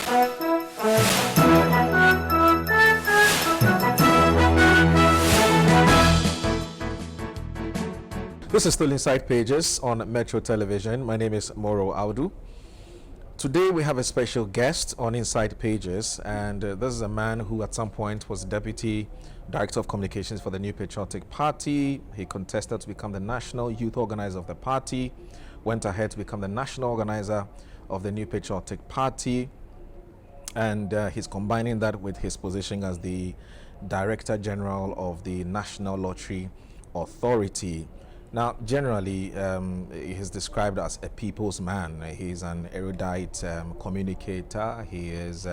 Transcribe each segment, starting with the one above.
This is still Inside Pages on Metro Television. My name is Sammy Awuku. Today we have a special guest on Inside Pages, and this is a man who at some point was Deputy Director of Communications for the New Patriotic Party. He contested to become the National Youth Organizer of the party, went ahead to become the National Organizer of the New Patriotic Party, and he's combining that with his position as the Director General of the National Lottery Authority. Now, generally, he's described as a people's man. He's an erudite communicator. He is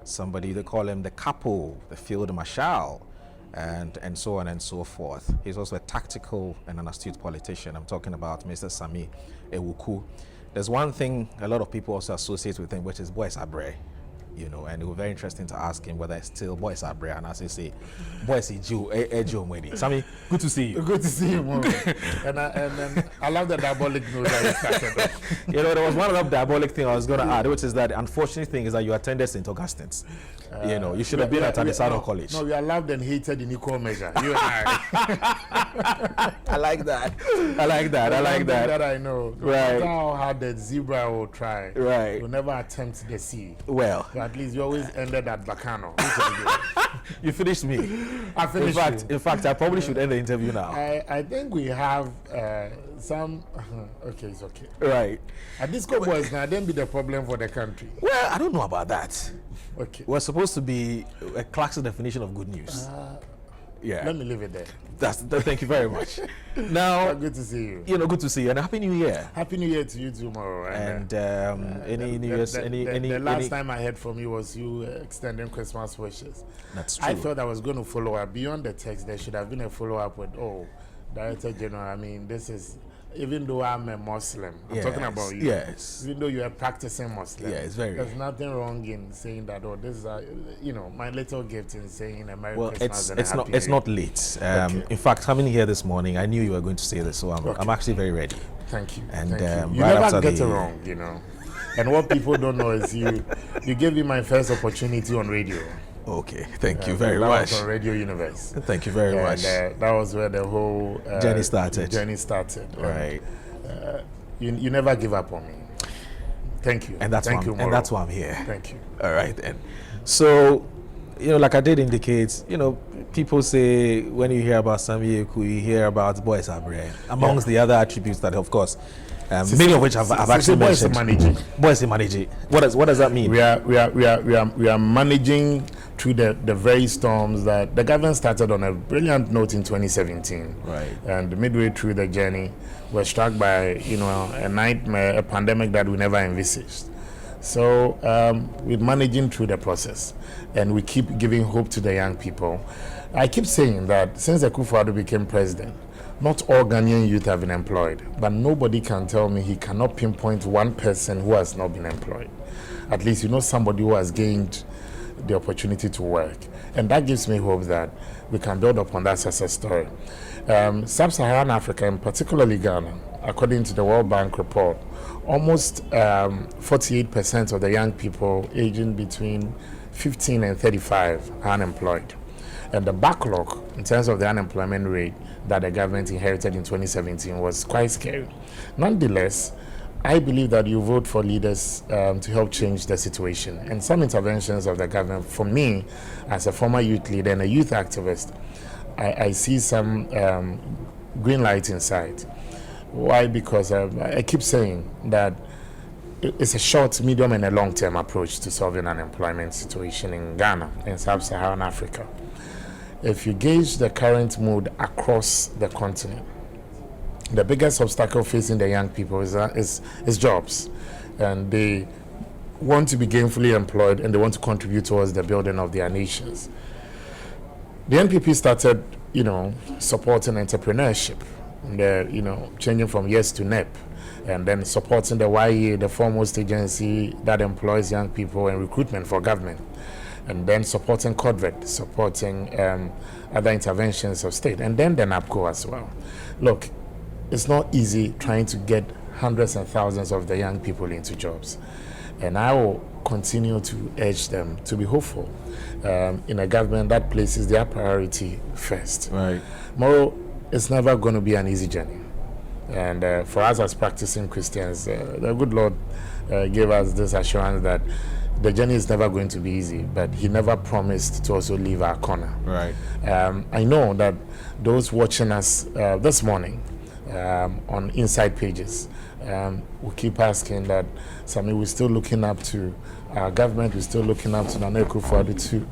somebody, they call him the capo, the field marshal, and so on and so forth. He's also a tactical and an astute politician. I'm talking about Mr. Sammy Awuku. There's one thing a lot of people also associate with him, which is Boy Sabre. You know, and it was very interesting to ask him whether it's still Boy Sabre, and as I say, Boy Joe Mwedi. Sammy, good to see you. Good to see you, Mo. and I love the diabolic news that you started off. You know, there was one other diabolic thing I was going to add, which is that the unfortunate thing is that you attended St. Augustine's. You know, you should have been at Anisado College. No, we are loved and hated in equal measure. You and I. I like that. I like that. I like that. That I know. Right. No matter how hard the zebra will try. Right. Will never attempt the sea. Well. So at least you always ended at Bacano. You finished me. I finished in fact, I probably should end the interview now. I think we have some. Okay, it's okay. Right. At this boys now, then be the problem for the country. Well, I don't know about that. Okay. We're supposed to be a classic definition of good news. Yeah. Let me leave it there. Thank you very much. Now, good to see you. You know, good to see you, and Happy New Year. Happy New Year to you tomorrow. And any New Year's, the last time I heard from you was you extending Christmas wishes. That's true. I thought I was going to follow up beyond the text. There should have been a follow up with, Director General. I mean, this is. Even though I'm a Muslim, I'm talking about you. Yes. Even though you're a practicing Muslim. Yeah, it's very. There's nothing wrong in saying that. Oh, this is my little gift in saying a Merry Christmas and a Happy New Year. It's not late. Okay. In fact, coming here this morning, I knew you were going to say this, so I'm actually very ready. Thank you. And you never get it wrong, you know. And what people don't know is you gave me my first opportunity on radio. Okay, thank you very much. Was on Radio Universe. Thank you very much. That was where the whole journey started. Right. You never give up on me. Thank you. And that's why I'm here. Thank you. All right then. So, like I did indicate, people say when you hear about Sammy Awuku, you hear about Boy Sabre, amongst the other attributes that, of course, many of which I've actually mentioned. Boys managing. What does that mean? We are managing through the very storms that the government started on a brilliant note in 2017. Right. And midway through the journey, we're struck by a nightmare, a pandemic that we never envisaged. So we're managing through the process, and we keep giving hope to the young people. I keep saying that since Akufo-Addo became president, not all Ghanaian youth have been employed, but nobody can tell me he cannot pinpoint one person who has not been employed. At least somebody who has gained the opportunity to work. And that gives me hope that we can build upon that success story. Sub-Saharan Africa, and particularly Ghana, according to the World Bank report, almost 48% of the young people aging between 15 and 35 are unemployed. And the backlog in terms of the unemployment rate that the government inherited in 2017 was quite scary. Nonetheless, I believe that you vote for leaders to help change the situation. And some interventions of the government, for me, as a former youth leader and a youth activist, I see some green light inside. Why? Because I keep saying that it's a short, medium, and a long-term approach to solving unemployment situation in Ghana and Sub-Saharan Africa. If you gauge the current mood across the continent, the biggest obstacle facing the young people is jobs. And they want to be gainfully employed, and they want to contribute towards the building of their nations. The NPP started, supporting entrepreneurship, and changing from YES to NEP, and then supporting the YEA, the foremost agency that employs young people and recruitment for government, and then supporting CODVET, supporting other interventions of state, and then the NAPCO as well. Look, it's not easy trying to get hundreds and thousands of the young people into jobs. And I will continue to urge them to be hopeful in a government that places their priority first. Right. Moreover, it's never going to be an easy journey. And for us as practicing Christians, the good Lord gave us this assurance that the journey is never going to be easy, but He never promised to also leave our corner. Right. I know that those watching us this morning on Inside Pages will keep asking that, Sammy, we're still looking up to our government, we're still looking up to Nana Akufo-Addo to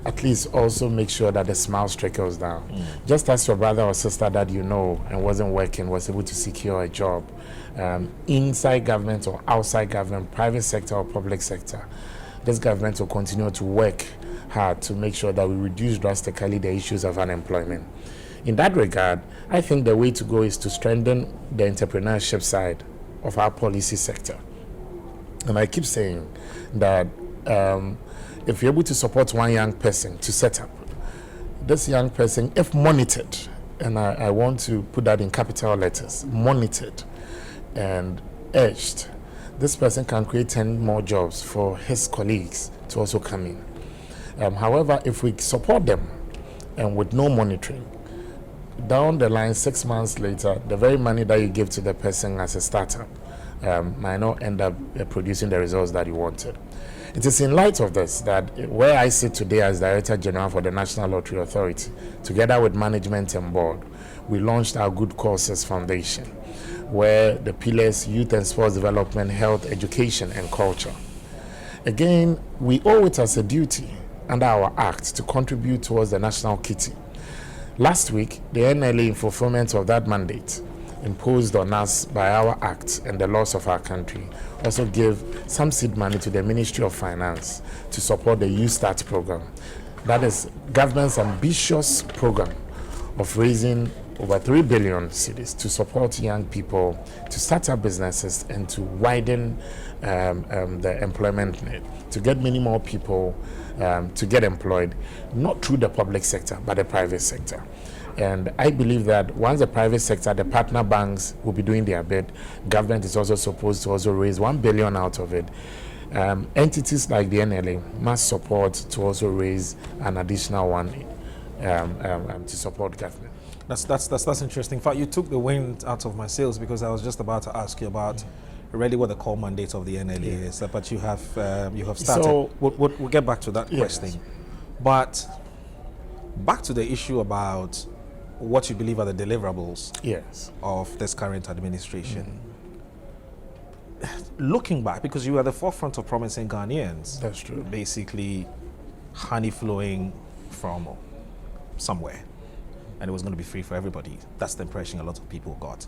at least also make sure that the smile trickles down. Just as your brother or sister that you know and wasn't working was able to secure a job inside government or outside government, private sector or public sector, this government will continue to work hard to make sure that we reduce drastically the issues of unemployment. In that regard, I think the way to go is to strengthen the entrepreneurship side of our policy sector. And I keep saying that if you're able to support one young person to set up, this young person, if monitored, and I want to put that in capital letters, monitored and urged, this person can create 10 more jobs for his colleagues to also come in. However, if we support them and with no monitoring, down the line, 6 months later, the very money that you give to the person as a startup might not end up producing the results that you wanted. It is in light of this that where I sit today as Director General for the National Lottery Authority, together with management and board, we launched our Good Causes Foundation, where the pillars youth and sports development, health, education, and culture. Again, we owe it as a duty under our act to contribute towards the national kitty. Last week, the NLA, in fulfillment of that mandate imposed on us by our act and the laws of our country, also gave some seed money to the Ministry of Finance to support the Youth Start program. That is government's ambitious program of raising over 3 billion cedis to support young people to start up businesses and to widen the employment net, to get many more people to get employed, not through the public sector, but the private sector. And I believe that once the private sector, the partner banks will be doing their bit, government is also supposed to also raise 1 billion out of it. Entities like the NLA must support to also raise an additional one to support government. That's interesting. In fact, you took the wind out of my sails, because I was just about to ask you about really what the core mandate of the NLA is. But you have started. So, we'll get back to that question. But back to the issue about what you believe are the deliverables of this current administration. Looking back, because you are the forefront of promising Ghanaians, that's true, basically honey flowing from somewhere, and it was going to be free for everybody. That's the impression a lot of people got.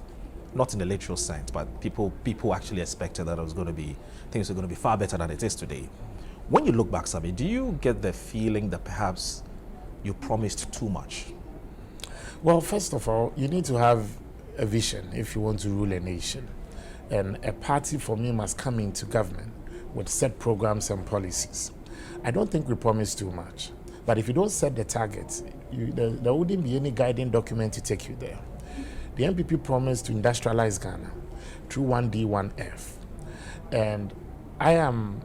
Not in the literal sense, but people actually expected that things were going to be far better than it is today. When you look back, Sammy, do you get the feeling that perhaps you promised too much? Well, first of all, you need to have a vision if you want to rule a nation. And a party, for me, must come into government with set programs and policies. I don't think we promised too much. But if you don't set the targets, there wouldn't be any guiding document to take you there. The NPP promised to industrialize Ghana through 1D, 1F. And I am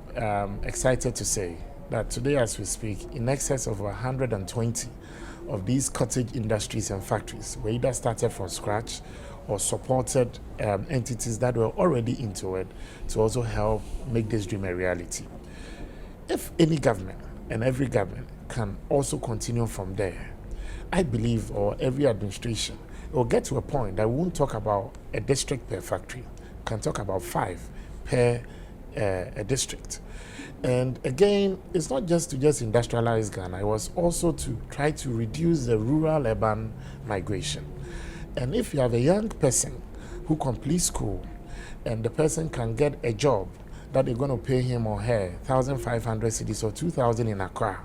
excited to say that today, as we speak, in excess of 120 of these cottage industries and factories were either started from scratch or supported entities that were already into it to also help make this dream a reality. If any government and every government can also continue from there, I believe, or every administration, it will get to a point that we won't talk about a district per factory, can talk about 5 per a district. And again, it's not just to industrialize Ghana, it was also to try to reduce the rural-urban migration. And if you have a young person who completes school and the person can get a job that they're going to pay him or her 1,500 cedis or 2,000 in Accra,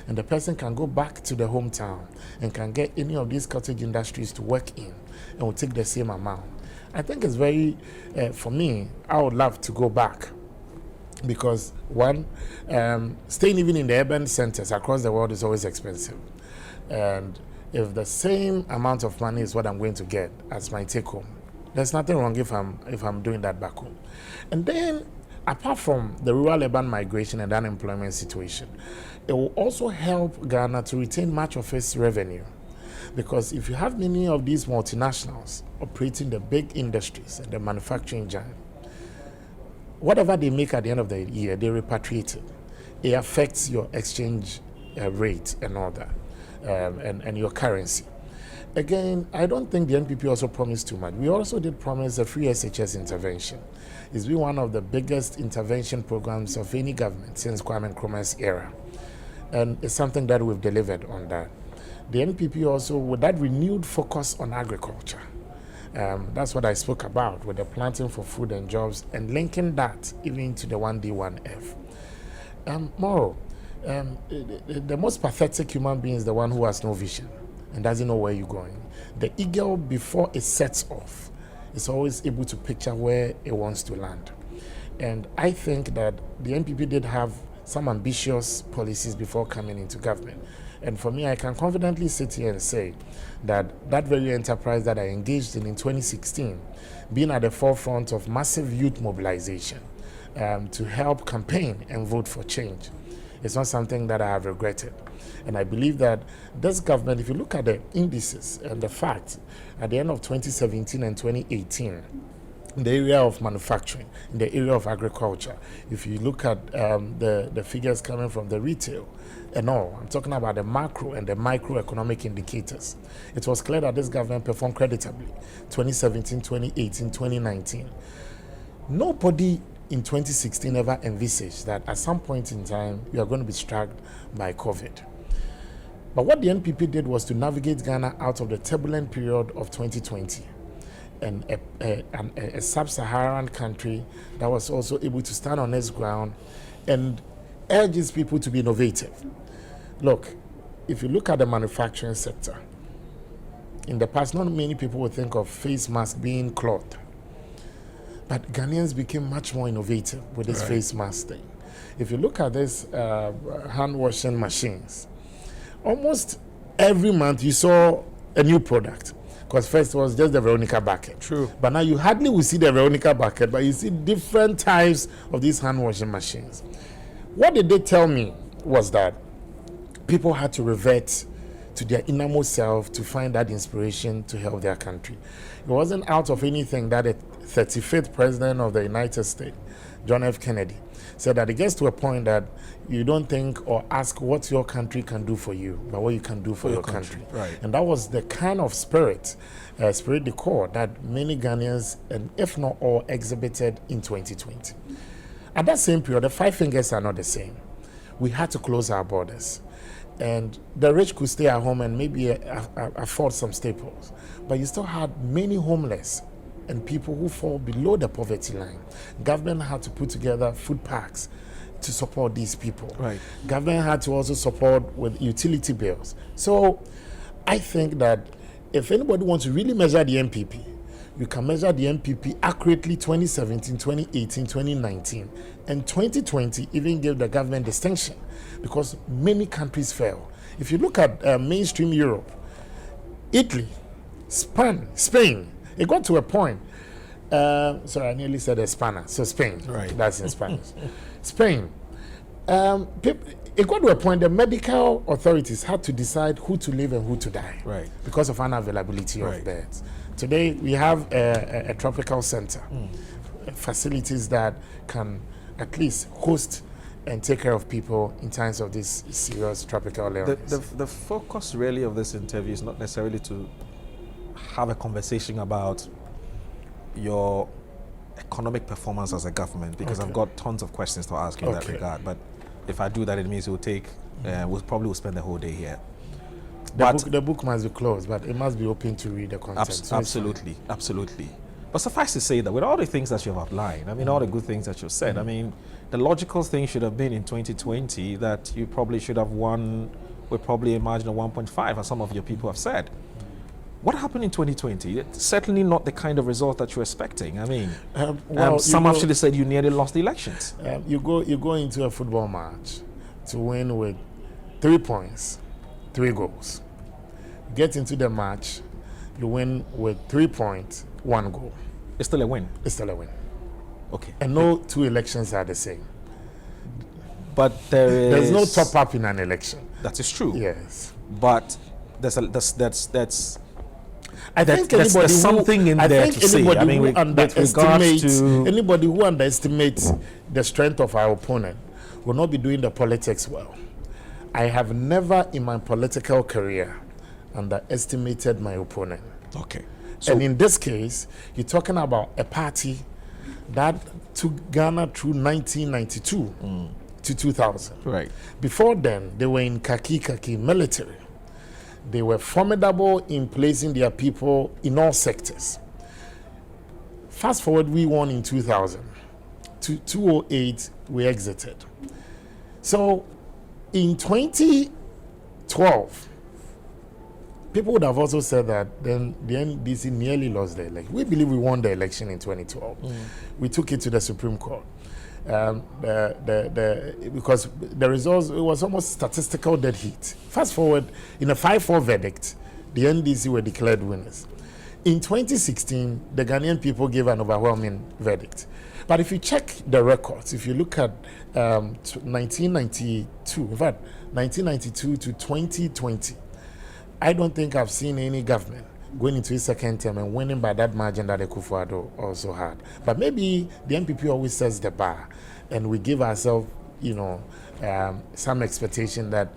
and the person can go back to the hometown and can get any of these cottage industries to work in and will take the same amount. I think it's very, for me, I would love to go back. Because one, staying even in the urban centers across the world is always expensive. And if the same amount of money is what I'm going to get as my take home, there's nothing wrong if I'm doing that back home. And then apart from the rural-urban migration and unemployment situation, it will also help Ghana to retain much of its revenue. Because if you have many of these multinationals operating the big industries and the manufacturing giant, whatever they make at the end of the year, they repatriate it. It affects your exchange rate and all that, and your currency. Again, I don't think the NPP also promised too much. We also did promise a free SHS intervention. It's been one of the biggest intervention programs of any government since Kwame Nkrumah's era. And it's something that we've delivered on that. The NPP also, with that renewed focus on agriculture, that's what I spoke about, with the planting for food and jobs, and linking that even to the 1D, 1F. Moral, the most pathetic human being is the one who has no vision and doesn't know where you're going. The eagle, before it sets off, is always able to picture where it wants to land. And I think that the NPP did have some ambitious policies before coming into government. And for me, I can confidently sit here and say that that very enterprise that I engaged in 2016, being at the forefront of massive youth mobilization to help campaign and vote for change, is not something that I have regretted. And I believe that this government, if you look at the indices and the facts, at the end of 2017 and 2018, in the area of manufacturing, in the area of agriculture, if you look at the figures coming from the retail and all, I'm talking about the macro and the microeconomic indicators, it was clear that this government performed creditably 2017, 2018, 2019. Nobody in 2016 ever envisaged that at some point in time we are going to be struck by COVID. But what the NPP did was to navigate Ghana out of the turbulent period of 2020. And a sub-Saharan country that was also able to stand on its ground and urges people to be innovative. Look, if you look at the manufacturing sector, in the past, not many people would think of face mask being cloth. But Ghanaians became much more innovative with this face mask thing. If you look at this hand washing machines, almost every month you saw a new product. Because first it was just the Veronica bucket. True. But now you hardly will see the Veronica bucket, but you see different types of these hand washing machines. What did they tell me was that people had to revert to their innermost self to find that inspiration to help their country. It wasn't out of anything that the 35th president of the United States, John F. Kennedy, said that it gets to a point that you don't think or ask what your country can do for you, but what you can do for your country. Right. And that was the kind of spirit de corps that many Ghanaians, and if not all, exhibited in 2020. At that same period, the five fingers are not the same. We had to close our borders. And the rich could stay at home and maybe afford some staples. But you still had many homeless and people who fall below the poverty line. Government had to put together food packs to support these people. Right. Government had to also support with utility bills. So I think that if anybody wants to really measure the MPP, you can measure the MPP accurately 2017, 2018, 2019. And 2020 even gave the government distinction because many countries fell. If you look at mainstream Europe, Italy, Spain, it got to a point. Sorry, I nearly said a spanner. So Spain, right. That's in Spanish. Spain. It got to a point the medical authorities had to decide who to live and who to die. Right. Because of unavailability Right. of beds. Today, we have a tropical center, facilities that can at least host and take care of people in times of this serious tropical illness. The focus really of this interview is not necessarily to have a conversation about your economic performance as a government, because I've got tons of questions to ask in that regard. But if I do that, it means it will take, we'll probably spend the whole day here. The book must be closed, but it must be open to read the content. Absolutely. But suffice to say that with all the things that you've outlined, I mean, all the good things that you've said, I mean, the logical thing should have been in 2020 that you probably should have won with probably a margin of 1.5, as some of your people have said. What happened in 2020? It's certainly not the kind of result that you're expecting. I mean, some actually said you nearly lost the elections. You go into a football match to win with 3 points, 3 goals. Get into the match, you win with 3 points, 1 goal. It's still a win. It's still a win. Okay. And no two elections are the same. But There's no top up in an election. That is true. Yes. But that's I think there's anybody something in there to say. I mean, with regards to anybody who underestimates the strength of our opponent will not be doing the politics well. I have never in my political career underestimated my opponent. Okay. So, and in this case, you're talking about a party that took Ghana through 1992 to 2000. Right. Before then, they were in khaki military. They were formidable in placing their people in all sectors. Fast forward, we won in 2000. To 2008, we exited. So in 2012, people would have also said that then the NDC nearly lost the election. We believe we won the election in 2012. We took it to the Supreme Court. Because the results, it was almost statistical dead heat. Fast forward, in a 5-4 verdict, the NDC were declared winners. In 2016, the Ghanaian people gave an overwhelming verdict. But if you check the records, if you look at 1992, in fact, 1992 to 2020, I don't think I've seen any government going into his second term and winning by that margin that Akufo-Addo also had. But maybe the NPP always sets the bar, and we give ourselves, some expectation that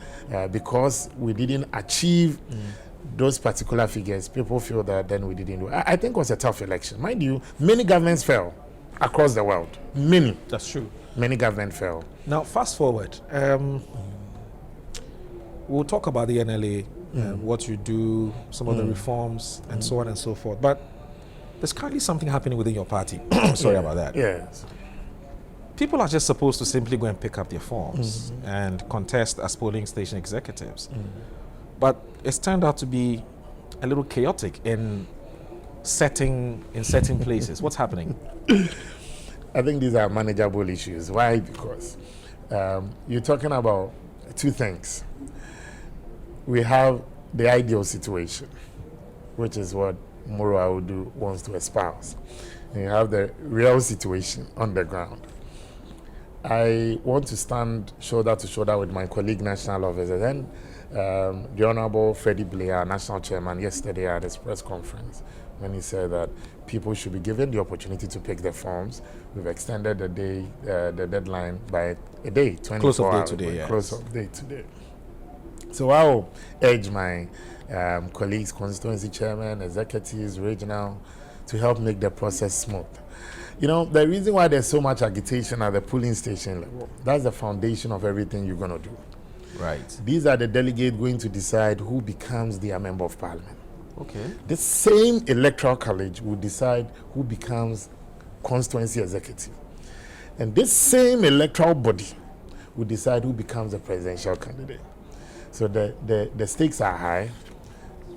because we didn't achieve those particular figures, people feel that then we didn't do. I think it was a tough election. Mind you, many governments fell across the world. Many. That's true. Many governments fell. Now, fast forward. We'll talk about the NLA, what you do, some of the reforms, and so on and so forth. But there's currently something happening within your party. Sorry about that. Yes. People are just supposed to simply go and pick up their forms and contest as polling station executives. But it's turned out to be a little chaotic in certain places. What's happening? I think these are manageable issues. Why? Because you're talking about two things. We have the ideal situation, which is what Moro Audu wants to espouse. And you have the real situation on the ground. I want to stand shoulder to shoulder with my colleague national officers and the Honorable Freddie Blair, national chairman, yesterday at his press conference when he said that people should be given the opportunity to pick their forms. We've extended the deadline by a day, 24 Close of day hours. today, yes. Close of day today. So I will urge my colleagues, constituency chairman, executives, regional, to help make the process smooth. The reason why there's so much agitation at the polling station level, that's the foundation of everything you're going to do. Right. These are the delegates going to decide who becomes their member of parliament. Okay. The same electoral college will decide who becomes constituency executive. And this same electoral body will decide who becomes the presidential candidate. So the stakes are high,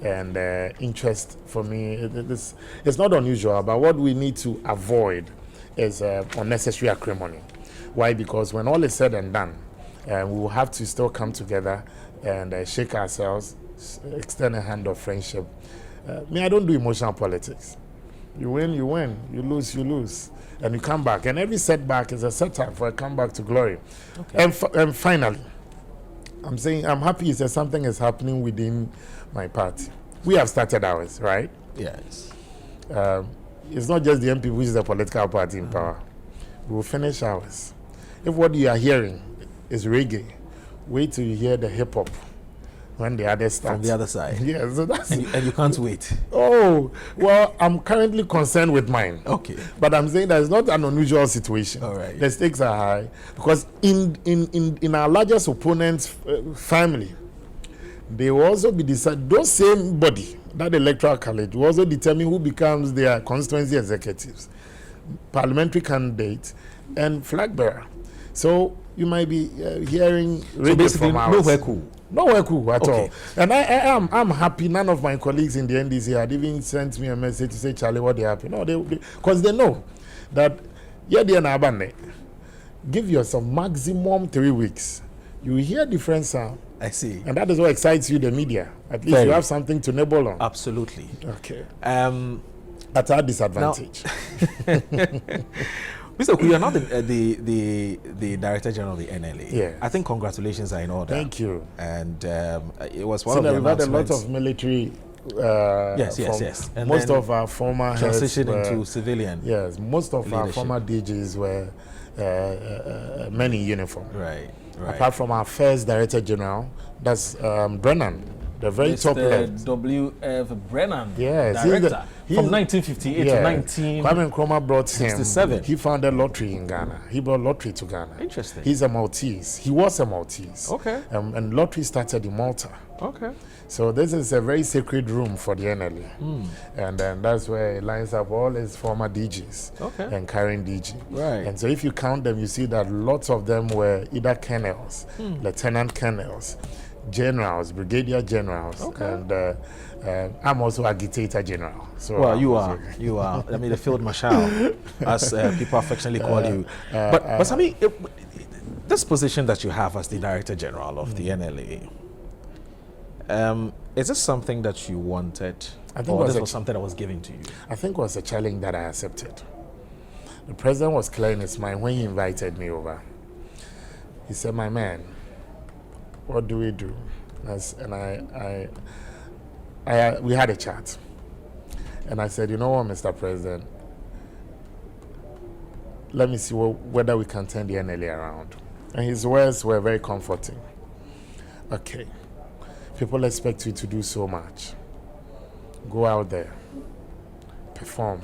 and interest for me, it's not unusual, but what we need to avoid is unnecessary acrimony. Why? Because when all is said and done, we will have to still come together and shake ourselves, extend a hand of friendship. I don't do emotional politics. You win, you win. You lose, you lose. And you come back. And every setback is a setup for a comeback to glory. Okay. And finally, I'm saying I'm happy that something is happening within my party. We have started ours, right? Yes. It's not just the MPP, which is a political party in power. We will finish ours. If what you are hearing is reggae, wait till you hear the hip hop when the others start. From the other side. Yeah, so that's and you can't wait. Oh, well, I'm currently concerned with mine. Okay. But I'm saying that it's not an unusual situation. All right. The stakes are high because in our largest opponent's family, they will also be decided. Those same body, that electoral college, will also determine who becomes their constituency executives, parliamentary candidate, and flag bearer. So you might be hearing radio from ours. Nowhere cool. Nowhere cool at all. And I'm happy. None of my colleagues in the NDC had even sent me a message to say, Charlie, what they happen. No, because they know that give yourself maximum 3 weeks. You will hear different sound. I see. And that is what excites you, the media. At least you have something to nibble on. Absolutely. Okay. At our disadvantage. Mr. Awuku, you are now the Director General of the NLA. Yes. I think congratulations are in order. Thank you. And it was one of the We've had a announcements. lot of military. Yes. And most of our former transition heads were, into civilian. Yes, most of our leadership. former DJs were men in uniform. Right. Apart from our first Director General, that's Brennan, the very top left. W.F. Brennan, Yes, director, from 1958 to 19. Kwame Nkrumah brought him. 67. He founded lottery in Ghana. He brought lottery to Ghana. Interesting. He's a Maltese. He was a Maltese. Okay. And lottery started in Malta. Okay. So this is a very sacred room for the NLA. And then that's where it lines up all his former DGs and current DG. Right. And so if you count them, you see that lots of them were either colonels, lieutenant colonels, generals, brigadier generals, and I'm also agitator general. So well, you are. I mean, the field marshal, as people affectionately call you. But Sammy, this position that you have as the Director General of the NLA, is this something that you wanted, or this was something that was given to you? I think it was a challenge that I accepted. The president was clear in his mind when he invited me over. He said, "My man, what do we do?" And we had a chat. And I said, "You know what, Mr. President, let me see whether we can turn the NLA around." And his words were very comforting. Okay, people expect you to do so much. Go out there, perform,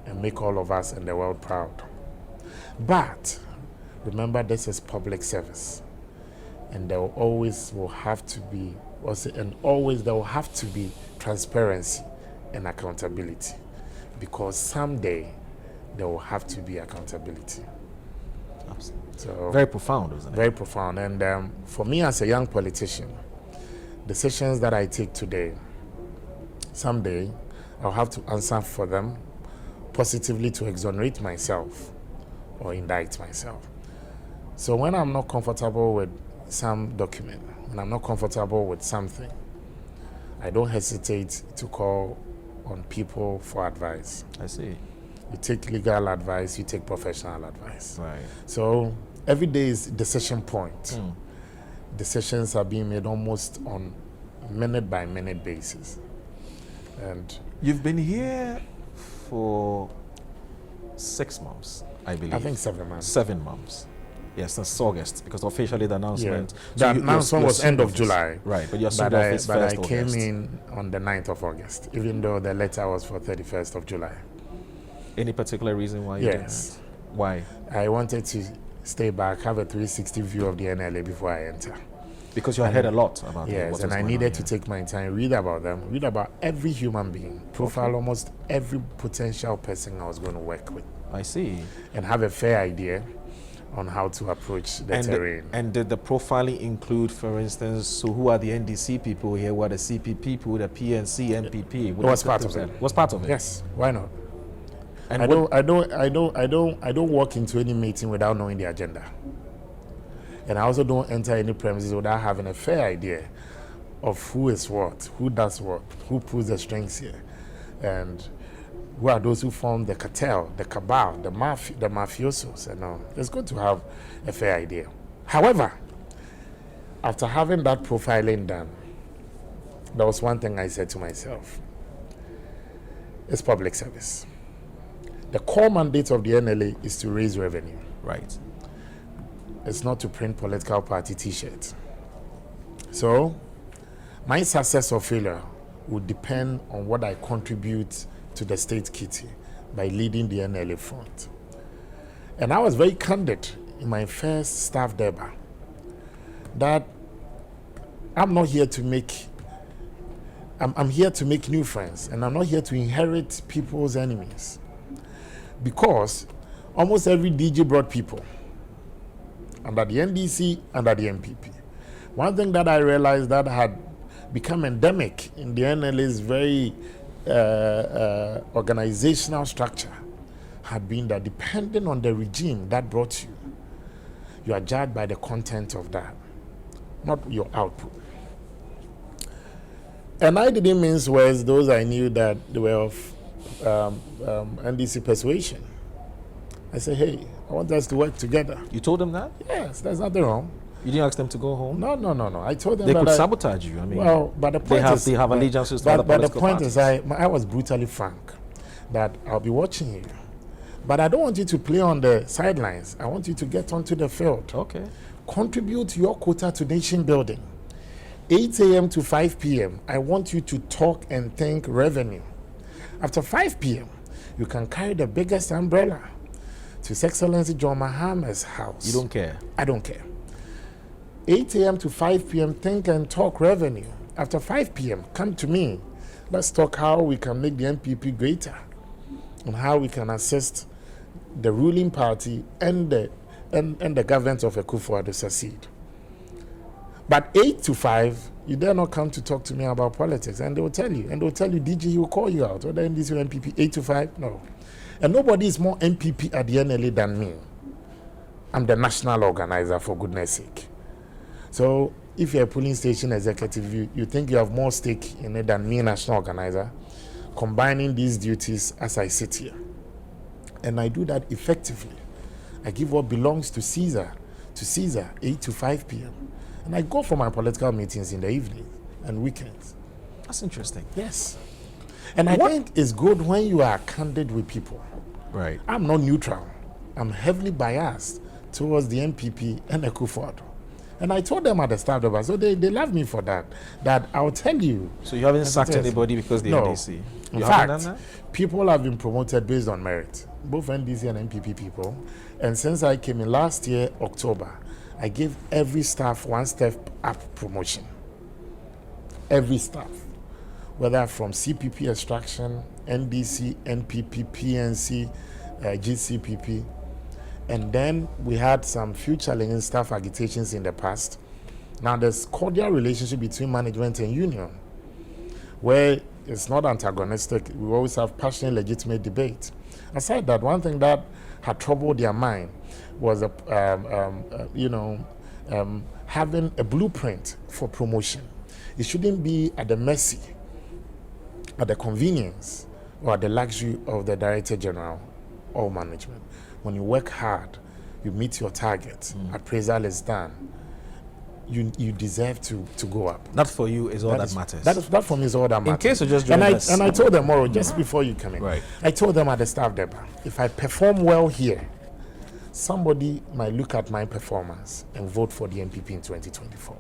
and make all of us in the world proud. But remember, this is public service. And there always will have to be transparency and accountability, because someday there will have to be accountability. Absolutely. So very profound, isn't it? Very profound. And for me as a young politician, decisions that I take today, someday I'll have to answer for them positively to exonerate myself or indict myself. So when I'm not comfortable with some document, when I'm not comfortable with something, I don't hesitate to call on people for advice. I see. You take legal advice, you take professional advice. Right. So every day is decision point. Decisions are being made almost on minute by minute basis. And you've been here for 6 months, I believe. I think 7 months. 7 months. Yes, since August, because officially the announcement. Yeah. The announcement was end of July. Right, but you're soon office but I 1st came August. in on the 9th of August, even though the letter was for 31st of July. Any particular reason why you did that? Why? I wanted to stay back, have a 360 view of the NLA before I enter. Because you had heard a lot about them. Yes, and I needed to take my time, read about them, read about every human being, profile almost every potential person I was going to work with. I see. And have a fair idea on how to approach the terrain. And did the profiling include, for instance, so who are the NDC people here, who are the CP people, the PNC, MPP? It was part of it. Was part of it? Yes, why not? And I don't walk into any meeting without knowing the agenda. And I also don't enter any premises without having a fair idea of who is what, who does what, who pulls the strings here, and who are those who form the cartel, the cabal, the mafiosos, and all. It's good to have a fair idea. However, after having that profiling done, there was one thing I said to myself. It's public service. The core mandate of the NLA is to raise revenue. Right. It's not to print political party t-shirts. So, my success or failure would depend on what I contribute to the state kitty by leading the NLA front. And I was very candid in my first staff deba that I'm not here to make, I'm here to make new friends, and I'm not here to inherit people's enemies. Because almost every DJ brought people under the NDC, under the MPP. One thing that I realized that had become endemic in the NLA's very organizational structure had been that depending on the regime that brought you, you are judged by the content of that, not your output. And I didn't mince words, those I knew that they were of NDC persuasion. I said, hey, I want us to work together. You told them that? Yes, there's nothing wrong. You didn't ask them to go home? No. I told them They that could sabotage you. I mean, well, but the point is, they have allegiances to other but the political point parties. is, I was brutally frank that I'll be watching you, but I don't want you to play on the sidelines. I want you to get onto the field. Okay. Contribute your quota to nation building. 8 a.m. to 5 p.m. I want you to talk and think revenue. After 5 p.m., you can carry the biggest umbrella to His Excellency John Mahama's house. You don't care? I don't care. 8 a.m. to 5 p.m., think and talk revenue. After 5 p.m., come to me. Let's talk how we can make the MPP greater and how we can assist the ruling party and the government of Akufo-Addo to succeed. But 8 to 5, you dare not come to talk to me about politics, and they will tell you. And they will tell you, DG, he will call you out. Or the NDC or MPP, 8 to 5? No. And nobody is more MPP at the NLA than me. I'm the national organizer, for goodness sake. So if you're a polling station executive, you think you have more stake in it than me, national organizer, combining these duties as I sit here. And I do that effectively. I give what belongs to Caesar, 8 to 5 p.m. And I go for my political meetings in the evening and weekends. That's interesting. Yes. And I think it's good when you are candid with people. Right. I'm not neutral. I'm heavily biased towards the MPP and Akufo-Addo. And I told them at the start of us, so they love me for that. That I'll tell you. So you haven't sacked anybody because the NDC? In fact, people have been promoted based on merit, both NDC and MPP people. And since I came in last year, October, I gave every staff one step up promotion. Every staff, whether from CPP extraction, NDC, NPP, PNC, GCPP. And then we had some few challenging staff agitations in the past. Now there's cordial relationship between management and union, where it's not antagonistic. We always have passionate, legitimate debate. Aside that, one thing that had troubled their mind was having a blueprint for promotion. It shouldn't be at the mercy, at the convenience, or at the luxury of the Director General or management. When you work hard, you meet your target, appraisal is done, you deserve to go up. That for you is all that matters. That for me is all that matters. In case you just joined us. And I told them, Moro, just before you come in, right. I told them at the staff debate, if I perform well here, somebody might look at my performance and vote for the MPP in 2024.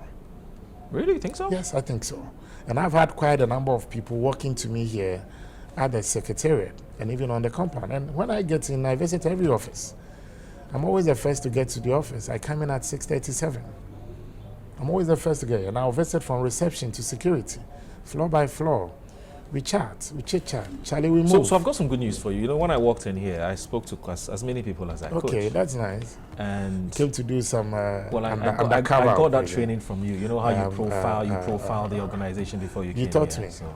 Really? You think so? Yes, I think so. And I've had quite a number of people walking to me here at the secretariat and even on the compound. And when I get in, I visit every office. I'm always the first to get to the office. I come in at 6:37. I'm always the first to get, and I'll visit from reception to security, floor by floor. We chat, we chit-chat. Charlie, we move. So I've got some good news for you. You know, when I walked in here, I spoke to as many people as I could. Okay, that's nice. And came to do some I got that training from you. You know how you profile the organization before you came. You taught here, me. So.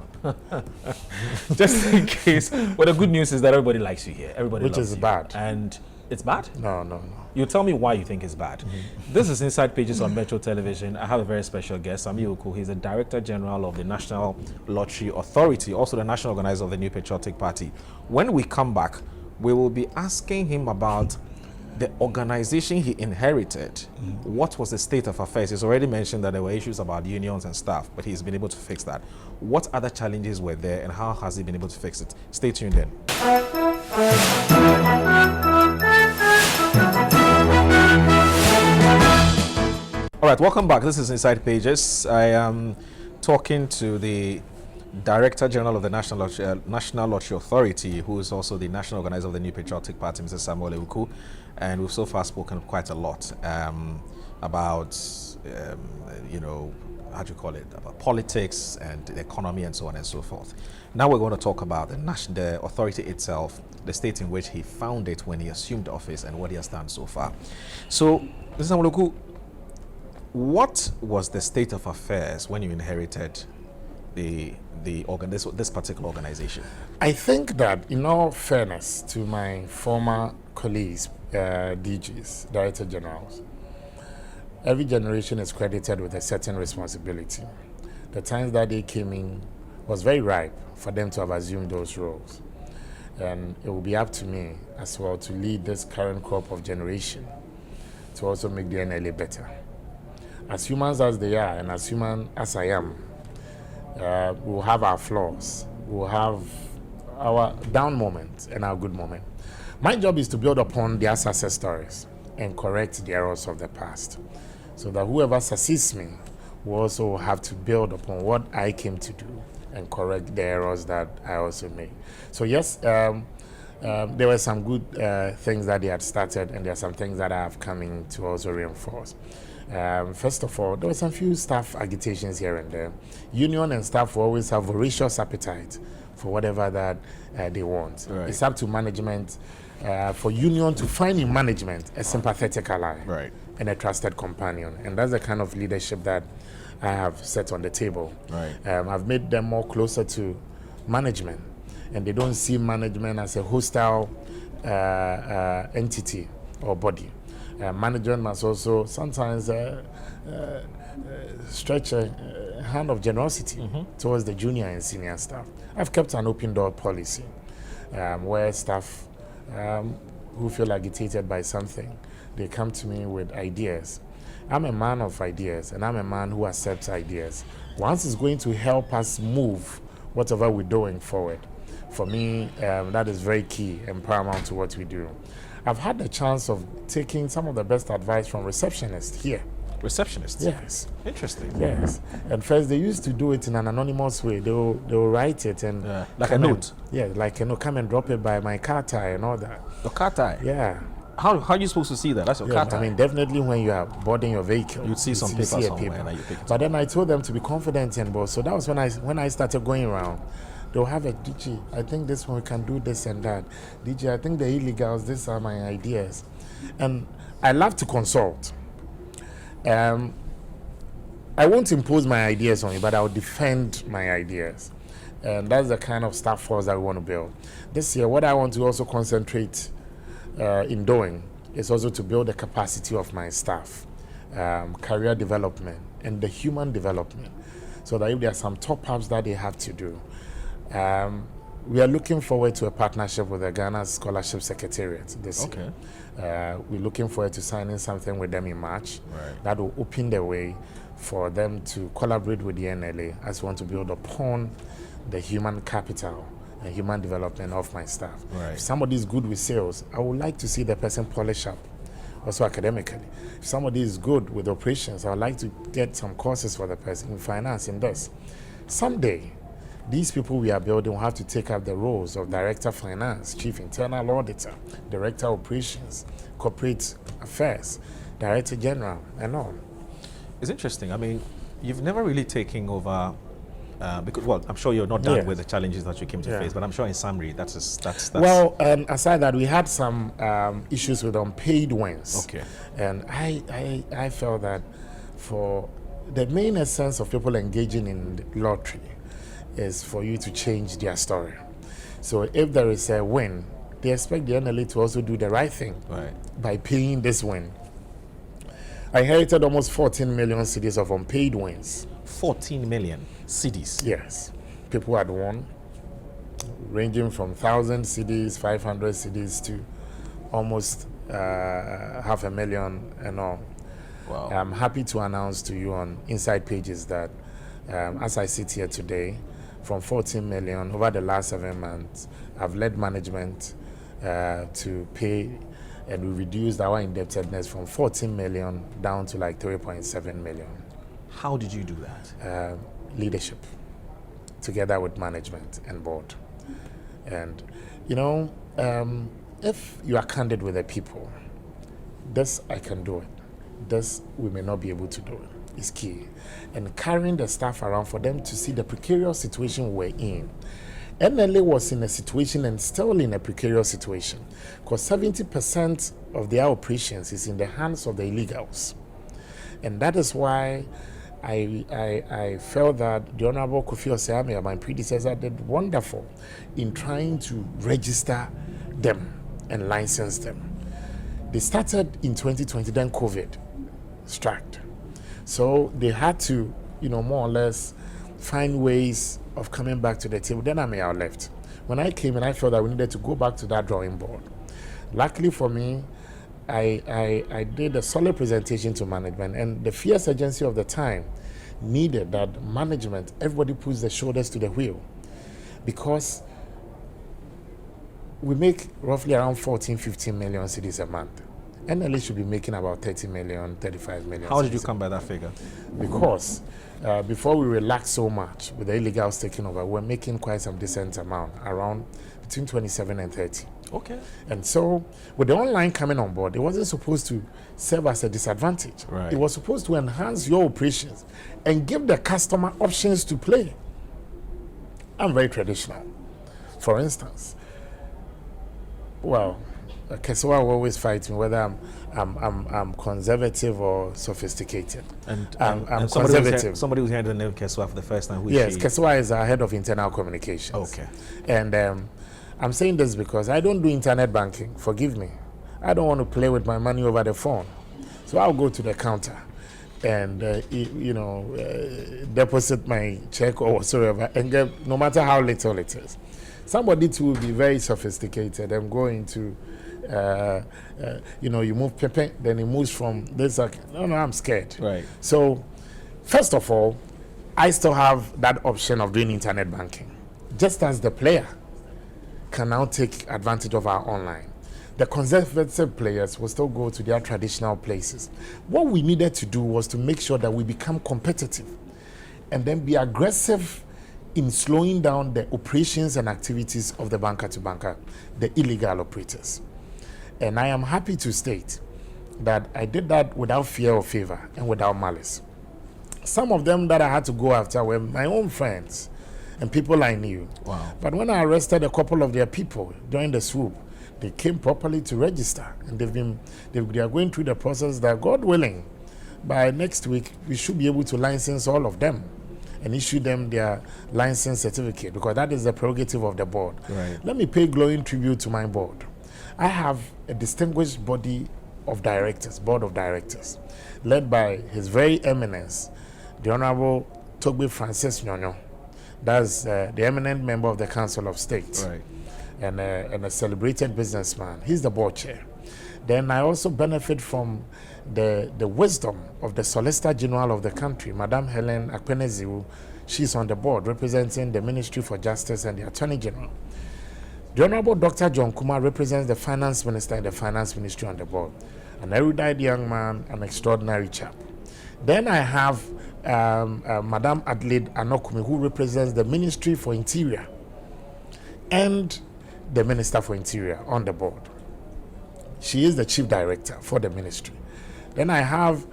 Just in case. Well, the good news is that everybody likes you here. Everybody Which loves is you. bad. And it's bad? No. You tell me why you think it's bad. This is Inside Pages on Metro Television. I have a very special guest, Sammy Awuku. He's the Director General of the National Lottery Authority, also the national organizer of the New Patriotic Party. When we come back, we will be asking him about the organization he inherited. What was the state of affairs? He's already mentioned that there were issues about unions and stuff, but he's been able to fix that. What other challenges were there and how has he been able to fix it? Stay tuned in. All right, welcome back. This is Inside Pages. I am talking to the Director General of the National Lottery Authority, who is also the national organizer of the New Patriotic Party, Mr. Sammy Awuku. And we've so far spoken quite a lot about, about politics and the economy and so on and so forth. Now we're going to talk about the authority itself, the state in which he found it when he assumed office and what he has done so far. So, Mr. Sammy Awuku, what was the state of affairs when you inherited this particular organization? I think that, in all fairness to my former colleagues, DGs, Director Generals, every generation is credited with a certain responsibility. The times that they came in was very ripe for them to have assumed those roles. And it will be up to me as well to lead this current crop of generation to also make the NLA better. As humans as they are, and as human as I am, we'll have our flaws, we'll have our down moments and our good moment. My job is to build upon their success stories and correct the errors of the past, so that whoever succeeds me will also have to build upon what I came to do and correct the errors that I also made. So yes, there were some good things that they had started, and there are some things that I have coming to also reinforce. First of all, there were some few staff agitations here and there. Union and staff will always have voracious appetite for whatever that they want. Right. It's up to management, for union to find in management a sympathetic ally, Right. and a trusted companion. And that's the kind of leadership that I have set on the table. Right. I've made them more closer to management, and they don't see management as a hostile entity or body. Management must also sometimes stretch a hand of generosity towards the junior and senior staff. I've kept an open door policy where staff who feel agitated by something, they come to me with ideas. I'm a man of ideas, and I'm a man who accepts ideas. Once it's going to help us move whatever we're doing forward, for me, that is very key and paramount to what we do. I've had the chance of taking some of the best advice from receptionists here. Receptionists? Yes. Interesting. Yes. And first, they used to do it in an anonymous way. They'll write it and like a note. Like come and drop it by my car tie and all that. Your car tie? Yeah. How are you supposed to see that? That's your car tie. I mean, definitely when you are boarding your vehicle, you'd see some paper somewhere, and you pick it. But then I told them to be confident and bold. So that was when I started going around. They'll have a DJ. I think this one we can do this and that. DJ, I think the illegals. These are my ideas, and I love to consult. I won't impose my ideas on you, but I'll defend my ideas. And that's the kind of staff force that we want to build. This year, what I want to also concentrate in doing is also to build the capacity of my staff, career development, and the human development, so that if there are some top-ups that they have to do, we are looking forward to a partnership with the Ghana Scholarship Secretariat this year. We're looking forward to signing something with them in March. Right. That will open the way for them to collaborate with the NLA as we want to build upon the human capital and human development of my staff. Right. If somebody is good with sales, I would like to see the person polish up also academically. If somebody is good with operations, I would like to get some courses for the person in finance, in this. Someday, these people we are building will have to take up the roles of Director of Finance, Chief Internal Auditor, Director of Operations, Corporate Affairs, Director General, and all. It's interesting. I mean, you've never really taken over, because, well, I'm sure you're not done with the challenges that you came to face, but I'm sure in summary, that's. Well, aside that, we had some issues with unpaid wins. Okay. And I felt that for the main essence of people engaging in the lottery is for you to change their story. So if there is a win, they expect the NLA to also do the right thing by paying this win. I inherited almost 14 million cedis of unpaid wins. 14 million cedis? Yes. People had won, ranging from 1,000 cedis, 500 cedis to almost 500,000 and all. Wow. I'm happy to announce to you on Inside Pages that as I sit here today, from 14 million over the last 7 months, I've led management to pay, and we reduced our indebtedness from 14 million down to like 3.7 million. How did you do that? Leadership, together with management and board. And, you know, if you are candid with the people, this I can do it. This we may not be able to do it. Is key. And carrying the staff around for them to see the precarious situation we're in. NLA was in a situation and still in a precarious situation because 70% of their operations is in the hands of the illegals. And that is why I felt that the Honorable Kofi Oseamia, my predecessor, did wonderful in trying to register them and license them. They started in 2020, then COVID struck. So they had to, more or less find ways of coming back to the table. Then I left when I came and I felt that we needed to go back to that drawing board. Luckily for me, I did a solid presentation to management, and the fierce agency of the time needed that management, everybody puts their shoulders to the wheel, because we make roughly around 14-15 million cedis a month. NLA should be making about 30 million, 35 million. How did you come by that figure? Because before we relaxed so much with the illegals taking over, we're making quite some decent amount, around between 27 and 30. Okay. And so, with the online coming on board, it wasn't supposed to serve as a disadvantage. Right. It was supposed to enhance your operations and give the customer options to play. I'm very traditional. For instance, well, Kesewa will always fight me whether I'm conservative or sophisticated. And I'm conservative. Somebody who's hearing the name Kesewa for the first time. Yes, Kesewa is our head of internal communications. Okay. And I'm saying this because I don't do internet banking. Forgive me. I don't want to play with my money over the phone. So I'll go to the counter and, deposit my check or whatsoever and get, no matter how little it is. Somebody too will be very sophisticated and go into, you move Pepe, then it moves from this. No, I'm scared. Right. So, first of all, I still have that option of doing internet banking, just as the player can now take advantage of our online. The conservative players will still go to their traditional places. What we needed to do was to make sure that we become competitive and then be aggressive in slowing down the operations and activities of the banker-to-banker, the illegal operators. And I am happy to state that I did that without fear or favor and without malice. Some of them that I had to go after were my own friends and people I knew. Wow. But when I arrested a couple of their people during the swoop, they came properly to register, and they are going through the process that, God willing, by next week we should be able to license all of them and issue them their license certificate, because that is the prerogative of the board. Right. Let me pay glowing tribute to my board. I have a distinguished body of directors, board of directors, led by His Very Eminence, the Honorable Togbe Francis Nyonyo. That's the eminent member of the Council of State. Right. And a celebrated businessman. He's the board chair. Then I also benefit from the wisdom of the Solicitor General of the country, Madam Helen Akpeneziwu. She's on the board representing the Ministry for Justice and the Attorney General. The Honorable Dr. John Kumar represents the Finance Minister and the Finance Ministry on the board. An erudite young man, an extraordinary chap. Then I have Madam Adelaide Anokumi, who represents the Ministry for Interior and the Minister for Interior on the board. She is the Chief Director for the ministry. Then I have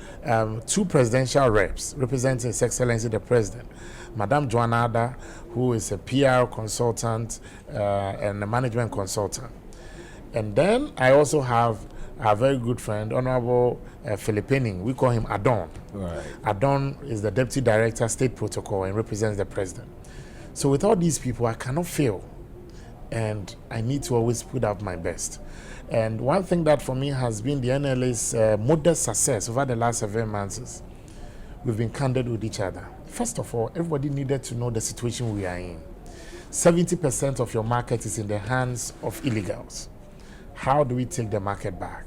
two presidential reps representing His Excellency the President, Madam Joanna Ada, who is a PR consultant and a management consultant. And then I also have our very good friend, Honorable Philippine. We call him Adon. Right. Adon is the Deputy Director, State Protocol, and represents the President. So with all these people, I cannot fail. And I need to always put up my best. And one thing that for me has been the NLA's modest success over the last 7 months is we've been candid with each other. First of all, everybody needed to know the situation we are in. 70% of your market is in the hands of illegals. How do we take the market back?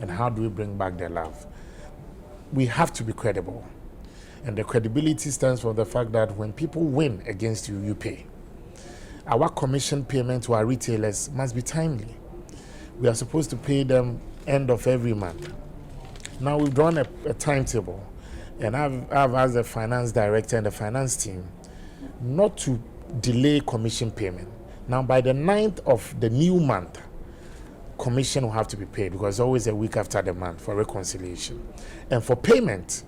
And how do we bring back their love? We have to be credible. And the credibility stems from the fact that when people win against you, you pay. Our commission payment to our retailers must be timely. We are supposed to pay them end of every month. Now we've drawn a timetable, and I've asked the finance director and the finance team not to delay commission payment. Now by the 9th of the new month, commission will have to be paid, because it's always a week after the month for reconciliation. And for payment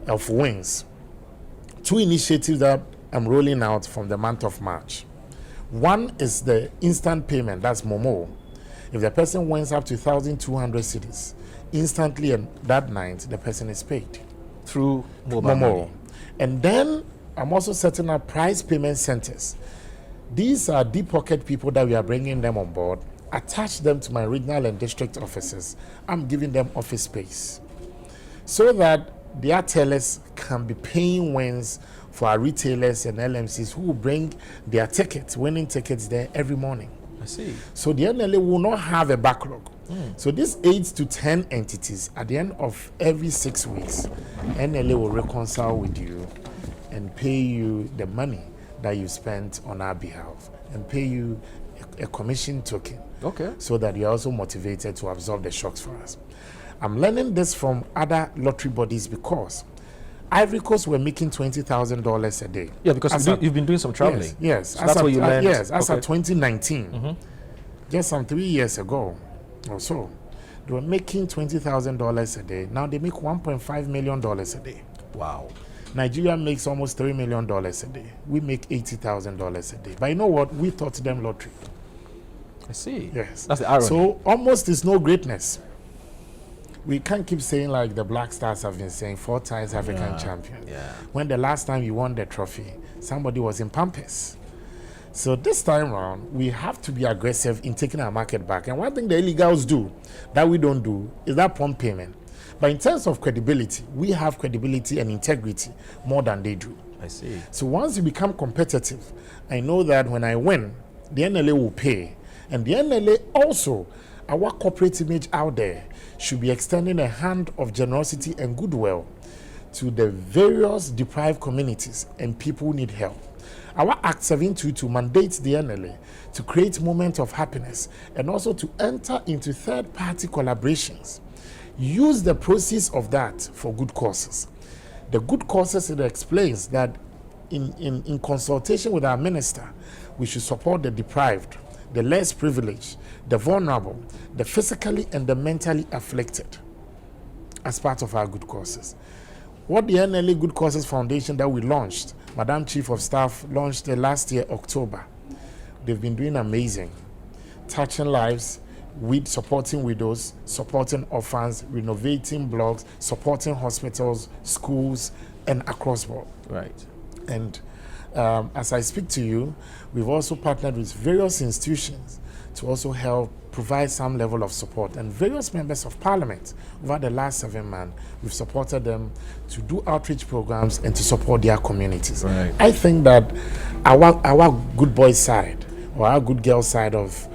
of wins, 2 initiatives that I'm rolling out from the month of March. One is the instant payment, that's Momo. If the person wins up to 1,200 cedis, instantly and that night, the person is paid. Through mobile money. And then I'm also setting up price payment centers. These are deep pocket people that we are bringing them on board, attach them to my regional and district offices. I'm giving them office space so that their tellers can be paying wins for our retailers and LMCs who will bring their tickets, winning tickets there every morning. I see. So the NLA will not have a backlog. So these 8 to 10 entities, at the end of every 6 weeks, NLA will reconcile with you and pay you the money that you spent on our behalf and pay you a commission token. Okay. So that you're also motivated to absorb the shocks for us. I'm learning this from other lottery bodies because Ivory Coast were making $20,000 a day. Yeah, because you've been doing some traveling. Yes. So that's what you learned. Yes, as of 2019, just some 3 years ago or so, they were making $20,000 a day. Now they make $1.5 million a day. Wow. Nigeria makes almost $3 million a day. We make $80,000 a day. But you know what? We taught them lottery. I see. Yes. That's the irony. So almost is no greatness. We can't keep saying like the Black Stars have been saying 4 times African champion. Yeah. When the last time you won the trophy, somebody was in Pampers. So this time around, we have to be aggressive in taking our market back. And one thing the illegals do that we don't do is that prompt payment. But in terms of credibility, we have credibility and integrity more than they do. I see. So once you become competitive, I know that when I win, the NLA will pay. And the NLA also, our corporate image out there, should be extending a hand of generosity and goodwill to the various deprived communities and people who need help. Our Act 722 mandates the NLA to create moments of happiness and also to enter into third-party collaborations. Use the proceeds of that for good causes. The good causes, it explains that in consultation with our minister, we should support the deprived, the less privileged, the vulnerable, the physically and the mentally afflicted as part of our good causes. What the NLA Good Causes Foundation that we launched, Madam Chief of Staff launched last year, October. They've been doing amazing, touching lives, with supporting widows, supporting orphans, renovating blocks, supporting hospitals, schools, and across board. Right. And as I speak to you, we've also partnered with various institutions to also help provide some level of support. And various members of parliament over the last 7 months, we've supported them to do outreach programs and to support their communities. Right. I think that our good boy side or our good girl side of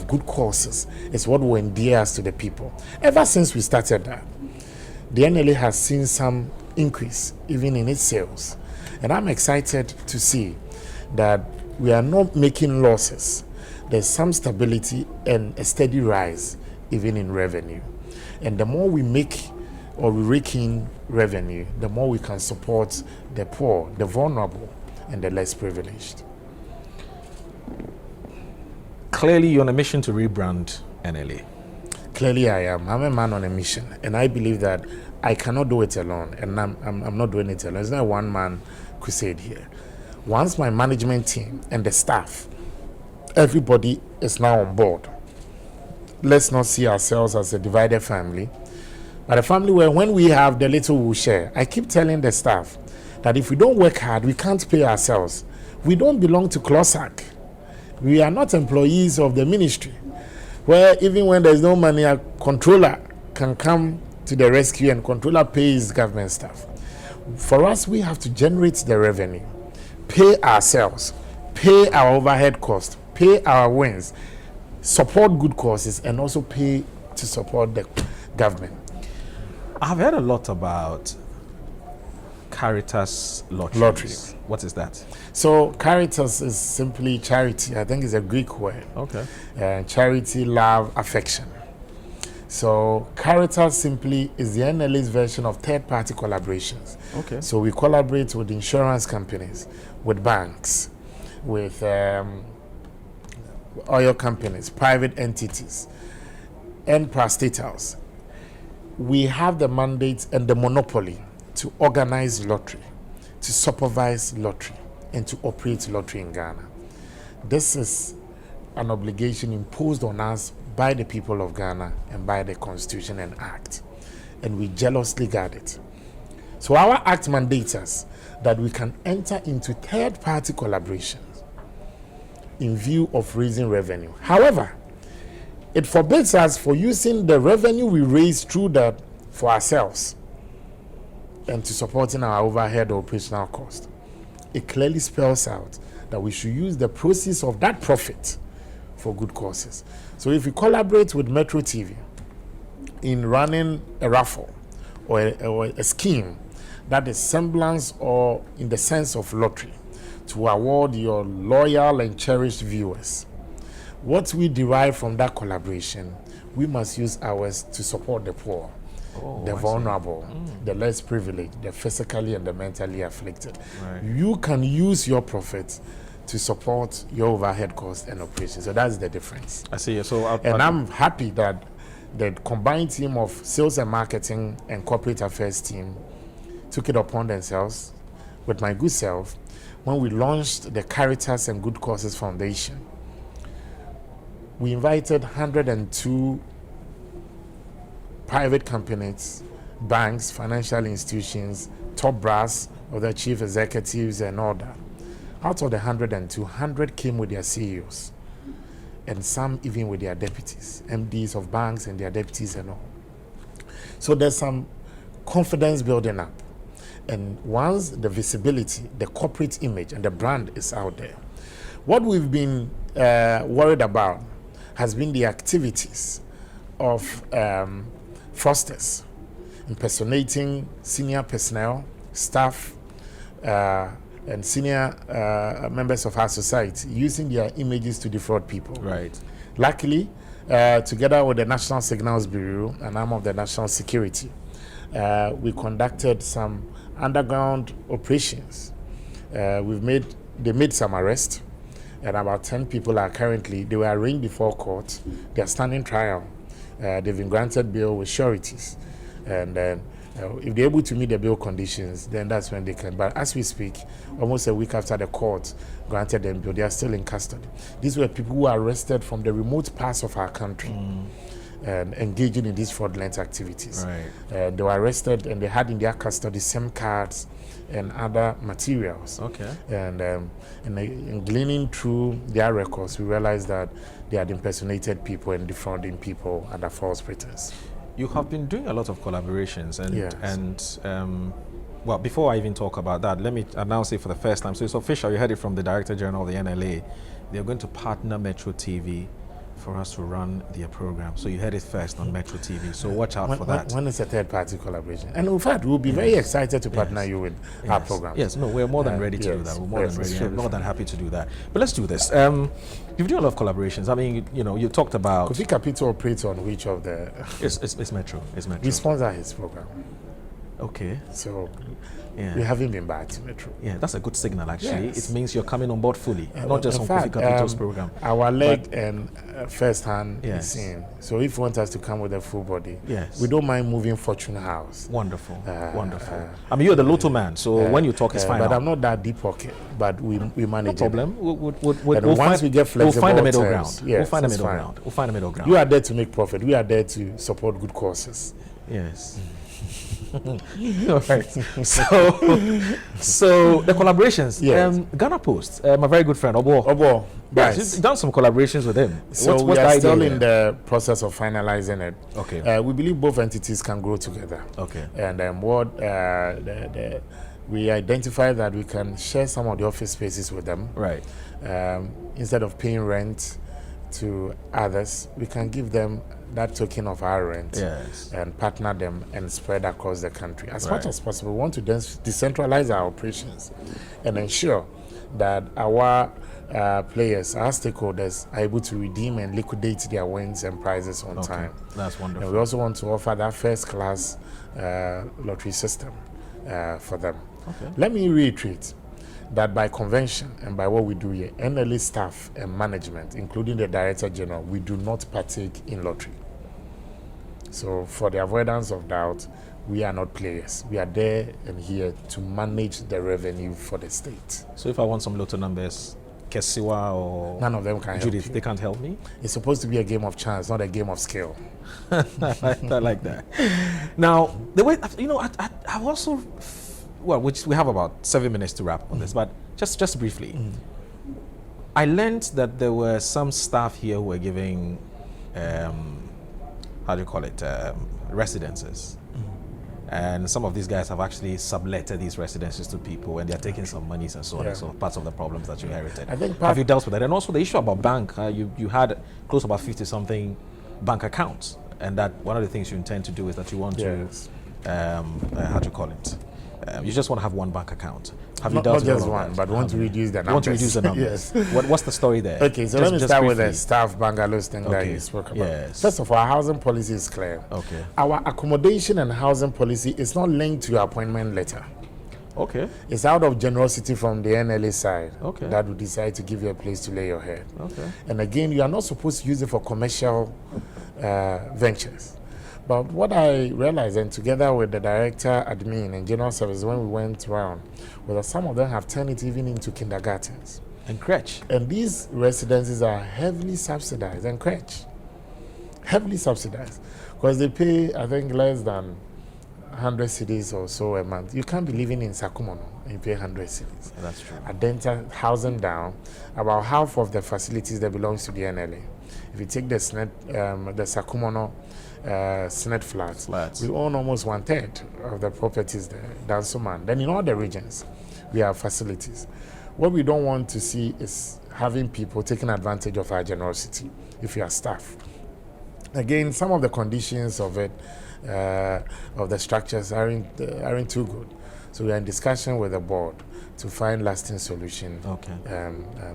good causes is what will endear us to the people. Ever since we started that, the NLA has seen some increase even in its sales. And I'm excited to see that we are not making losses. There's some stability and a steady rise even in revenue. And the more we make or we rake in revenue, the more we can support the poor, the vulnerable, and the less privileged. Clearly, you're on a mission to rebrand NLA. Clearly, I am. I'm a man on a mission, and I believe that I cannot do it alone, and I'm not doing it alone. It's not a one-man crusade here. Once my management team and the staff, everybody is now on board. Let's not see ourselves as a divided family, but a family where when we have the little we share. I keep telling the staff that if we don't work hard, we can't pay ourselves. We don't belong to CLOSAC. We are not employees of the ministry, where even when there's no money, a controller can come to the rescue and controller pays government staff. For us, we have to generate the revenue, pay ourselves, pay our overhead costs, pay our wins, support good causes, and also pay to support the government. I've heard a lot about Caritas lotteries. What is that? So Caritas is simply charity. I think it's a Greek word. Okay. Charity, love, affection. So Caritas simply is the NLA's version of third-party collaborations. Okay. So we collaborate with insurance companies, with banks, with oil companies, private entities, and parastatals. We have the mandate and the monopoly to organize lottery, to supervise lottery, and to operate lottery in Ghana. This is an obligation imposed on us by the people of Ghana and by the Constitution and Act, and we jealously guard it. So our Act mandates us that we can enter into third-party collaborations in view of raising revenue. However, it forbids us for using the revenue we raise through that for ourselves. and to supporting our overhead operational cost. It clearly spells out that we should use the proceeds of that profit for good causes. So if we collaborate with Metro TV in running a raffle or a scheme that is semblance or in the sense of lottery to award your loyal and cherished viewers, what we derive from that collaboration, we must use ours to support the poor, the vulnerable, the less privileged, the physically and the mentally afflicted. Right. You can use your profits to support your overhead costs and operations. So that's the difference. I see. So I'm happy that the combined team of sales and marketing and corporate affairs team took it upon themselves with my good self when we launched the Caritas and Good Causes Foundation. We invited 102 private companies, banks, financial institutions, top brass, other chief executives and all that. Out of the 102, 100 came with their CEOs, and some even with their deputies, MDs of banks and their deputies and all. So there's some confidence building up. And once the visibility, the corporate image and the brand is out there, what we've been worried about has been the activities of fraudsters impersonating senior personnel, staff, and senior members of our society, using their images to defraud people. Right. Luckily, together with the National Signals Bureau and arm of the National Security, we conducted some underground operations. They made some arrests, and about 10 people are currently, they were arraigned before court. They are standing trial. They've been granted bail with sureties. And if they're able to meet the bail conditions, then that's when they can. But as we speak, almost a week after the court granted them bail, they are still in custody. These were people who were arrested from the remote parts of our country and engaging in these fraudulent activities. Right. They were arrested and they had in their custody SIM cards and other materials. Okay. And in gleaning through their records, we realized that they had impersonated people and defrauding people under false pretense. You have been doing a lot of collaborations, and Yes. well, before I even talk about that, let me announce it for the first time. So it's official. You heard it from the Director General of the NLA. They're going to partner Metro TV for us to run their program. So you heard it first on Metro TV. So watch out for that. When is a third-party collaboration? And in fact, we'll be very excited to partner you with our program. Yes, no, we're more than ready to do that. We're more than ready. I'm more than happy to do that. But let's do this. You've done a lot of collaborations. I mean, you talked about. Kofi Kapito operates on which of the? It's Metro. It's Metro. We sponsor his program. Okay. So we haven't been bad to Metro. Yeah, that's a good signal, actually. Yes. It means you're coming on board fully, not just on Kofi Kapito's program. Our leg and first hand is seen. So if you want us to come with a full body, we don't mind moving Fortune House. Wonderful, wonderful. I mean, you're the Lotto man, so when you talk, it's fine. But I'm not that deep pocket, but we manage no problem. Once we get flexible, we'll find a middle ground. Yes, we'll find a middle ground. We'll find a middle ground. You are there to make profit. We are there to support good causes. Yes. All right. So the collaborations. Yes. Ghana Post, my very good friend Obo. Yes, you've done some collaborations with him. So we are still in the process of finalizing it. Okay. We believe both entities can grow together. Okay. And we identified that we can share some of the office spaces with them. Right. Instead of paying rent to others, we can give them that token of our rent and partner them and spread across the country. As much as possible, we want to decentralize our operations and ensure that our players, our stakeholders, are able to redeem and liquidate their wins and prizes on time. That's wonderful. And we also want to offer that first-class lottery system for them. Okay. Let me reiterate that by convention and by what we do here, NLA staff and management, including the Director General, we do not partake in lottery. So for the avoidance of doubt, we are not players. We are there and here to manage the revenue for the state. So if I want some lotto numbers, Kesiwa or none of them can Judith, help you. They can't help me? It's supposed to be a game of chance, not a game of skill. I like that. Now, the way, I've also, which we have about 7 minutes to wrap on this, but just briefly, I learned that there were some staff here who were giving, how do you call it, residences. And some of these guys have actually subletted these residences to people, and they're taking some monies and so on and so parts of the problems that you inherited. I think have you dealt with that? And also the issue about bank, you had close to about 50-something bank accounts, and that one of the things you intend to do is that you want to, how do you call it? You just want to have one bank account. Have you dealt with not just one, but want to reduce the numbers? Want to reduce the numbers. Yes. What's the story there? Okay, so let me start with the staff bungalows thing that you spoke about. Yes. First of all, our housing policy is clear. Okay. Our accommodation and housing policy is not linked to your appointment letter. Okay. It's out of generosity from the NLA side that we decide to give you a place to lay your head. Okay. And again, you are not supposed to use it for commercial ventures. But what I realized, and together with the director, admin, and general service, when we went around, was that some of them have turned it even into kindergartens. And crèche. And these residences are heavily subsidized, and crèche. Heavily subsidized. Because they pay, I think, less than 100 cedis or so a month. You can't be living in Sakumono and you pay 100 cedis. That's true. At Denta, housing down, about half of the facilities that belongs to the NLA. If you take the Sakumono Senate flats, we own almost 1/3 of the properties there, Dansoman. Then in all the regions, we have facilities. What we don't want to see is having people taking advantage of our generosity if you are staff. Again, some of the conditions of it, of the structures aren't too good. So we are in discussion with the board to find lasting solution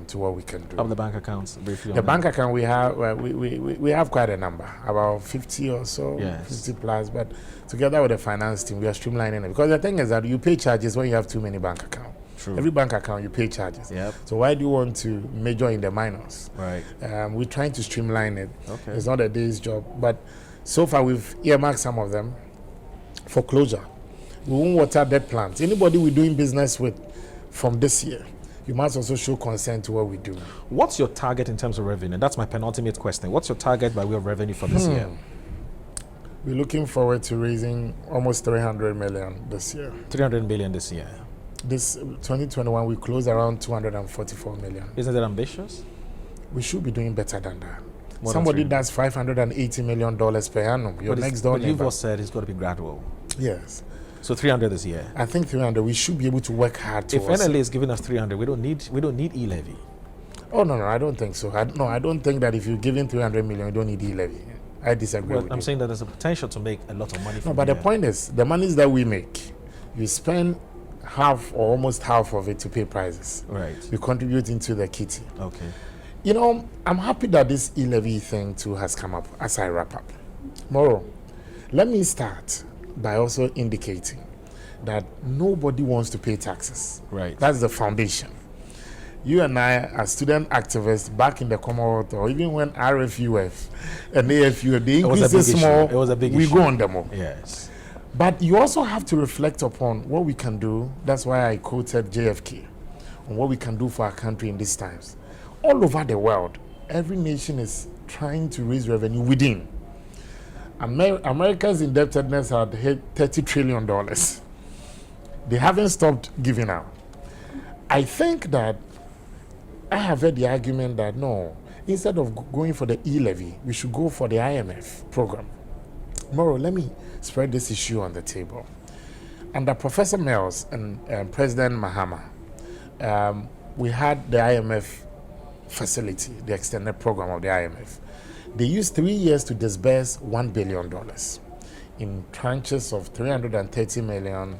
to what we can do. Of the bank accounts, briefly. The bank account we have, we have quite a number, about 50 or so, 50 plus. But together with the finance team, we are streamlining it. Because the thing is that you pay charges when you have too many bank accounts. True. Every bank account you pay charges. Yep. So why do you want to major in the minors? Right. We're trying to streamline it. Okay. It's not a day's job, but so far we've earmarked some of them for closure. We won't water debt plans. Anybody we're doing business with from this year, you must also show consent to what we do. What's your target in terms of revenue? That's my penultimate question. What's your target by way of revenue for this year? We're looking forward to raising almost 300 million this year. 300 million this year. This 2021, we closed around 244 million. Isn't that ambitious? We should be doing better than that. More Somebody does $580 million per annum. Your next door neighbor. You've all said it's got to be gradual. Yes. So 300 this year. I think 300. We should be able to work hard If towards. NLA is giving us 300, we don't need e-levy. Oh no, I don't think so. I don't think that if you're giving 300 million, you don't need e-levy. I disagree with I'm you. saying that there's a potential to make a lot of money. No, but the point is, the monies that we make, you spend half or almost half of it to pay prices. Right. You contribute into the kitty. Okay. You know, I'm happy that this e-levy thing too has come up as I wrap up. Moro, let me start by also indicating that nobody wants to pay taxes. Right. That's the foundation. You and I, as student activists back in the Commonwealth, or even when RFUF and AFUF, the increase is small, it was a big we issue. go on them all. Yes. But you also have to reflect upon what we can do. That's why I quoted JFK on what we can do for our country in these times. All over the world, every nation is trying to raise revenue within. America's indebtedness had hit $30 trillion. They haven't stopped giving out. I think that I have heard the argument that no, instead of going for the e-levy, we should go for the IMF program. Moro, let me spread this issue on the table. Under Professor Mills and President Mahama, we had the IMF facility, the extended program of the IMF. They used 3 years to disburse $1 billion in tranches of 330 million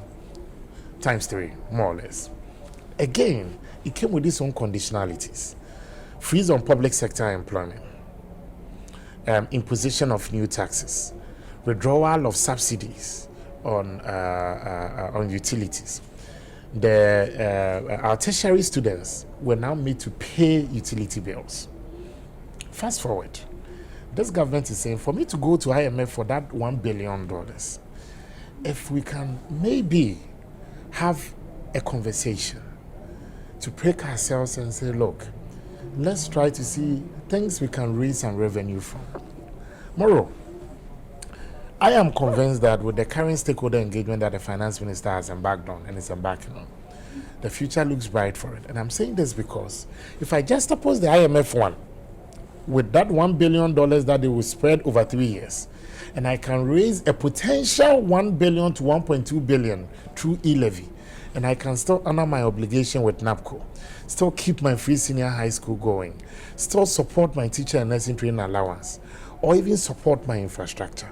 times 3, more or less. Again, it came with its own conditionalities. Freeze on public sector employment, imposition of new taxes, withdrawal of subsidies on utilities. Our tertiary students were now made to pay utility bills. Fast forward, this government is saying for me to go to IMF for that $1 billion, if we can maybe have a conversation to break ourselves and say, look, let's try to see things we can raise some revenue from. Moro, I am convinced that with the current stakeholder engagement that the finance minister has embarked on and is embarking on, the future looks bright for it. And I'm saying this because if I just oppose the IMF one, with that $1 billion that they will spread over 3 years, and I can raise a potential 1 billion to 1.2 billion through e-levy, and I can still honor my obligation with NAPCO, still keep my free senior high school going, still support my teacher and nursing training allowance, or even support my infrastructure,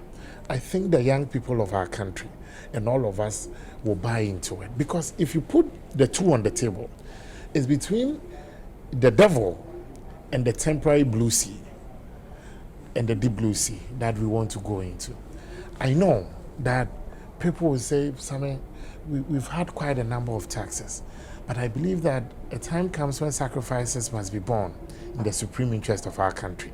I think the young people of our country and all of us will buy into it. Because if you put the two on the table, it's between the devil and the temporary blue sea and the deep blue sea that we want to go into. I know that people will say, Sammy, we've had quite a number of taxes, but I believe that a time comes when sacrifices must be borne in the supreme interest of our country.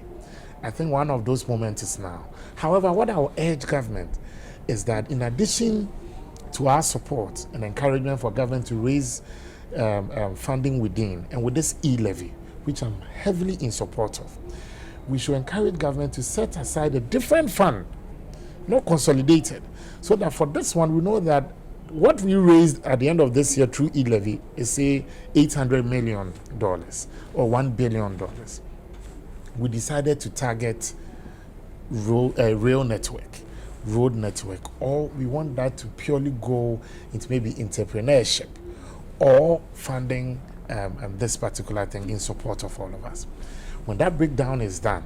I think one of those moments is now. However, what I will urge government is that in addition to our support and encouragement for government to raise funding within and with this e-levy, which I'm heavily in support of, we should encourage government to set aside a different fund, not consolidated, so that for this one we know that what we raised at the end of this year through e-levy is say $800 million or $1 billion. We decided to target rail network, road network, or we want that to purely go into maybe entrepreneurship or funding this particular thing in support of all of us. When that breakdown is done,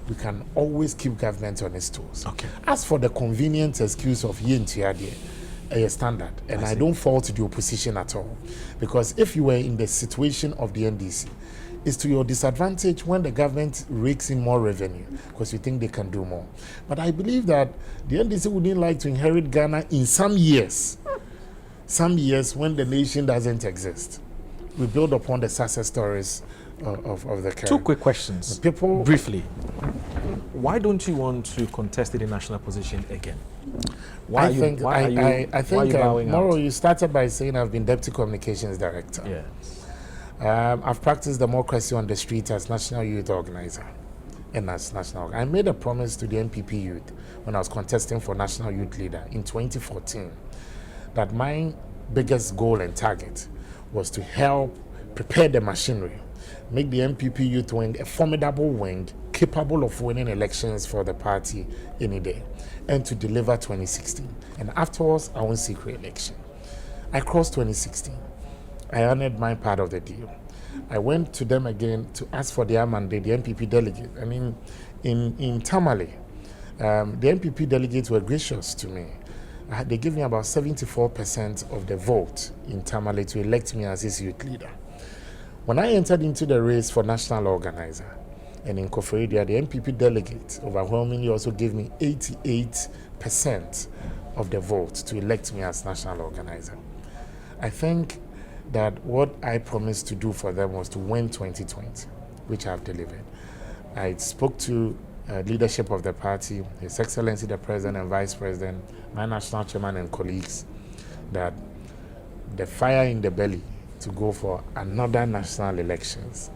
we can always keep government on its toes. Okay. As for the convenient excuse of a standard, and I don't fault the opposition at all, because if you were in the situation of the NDC, it's to your disadvantage when the government rakes in more revenue because you think they can do more. But I believe that the NDC wouldn't like to inherit Ghana in some years when the nation doesn't exist. We build upon the success stories of the country. Two quick questions. People, briefly. Why don't you want to contest the national position again? Why are you bowing Moro, out? you started by saying I've been Deputy Communications Director. Yes. I've practiced democracy on the street as National Youth Organizer and as National. I made a promise to the NPP youth when I was contesting for National Youth Leader in 2014 that my biggest goal and target was to help prepare the machinery, make the NPP youth wing a formidable wing capable of winning elections for the party any day, and to deliver 2016. And afterwards, I won't seek re-election. I crossed 2016. I honored my part of the deal. I went to them again to ask for their mandate, the NPP delegate. I mean, in Tamale, the NPP delegates were gracious to me. They gave me about 74% of the vote in Tamale to elect me as his youth leader. When I entered into the race for national organizer, and in Koforidua, the NPP delegate overwhelmingly also gave me 88% of the vote to elect me as national organizer. I think that what I promised to do for them was to win 2020, which I've delivered. I spoke to leadership of the party, His Excellency the President and Vice President, my national chairman and colleagues, that the fire in the belly to go for another national elections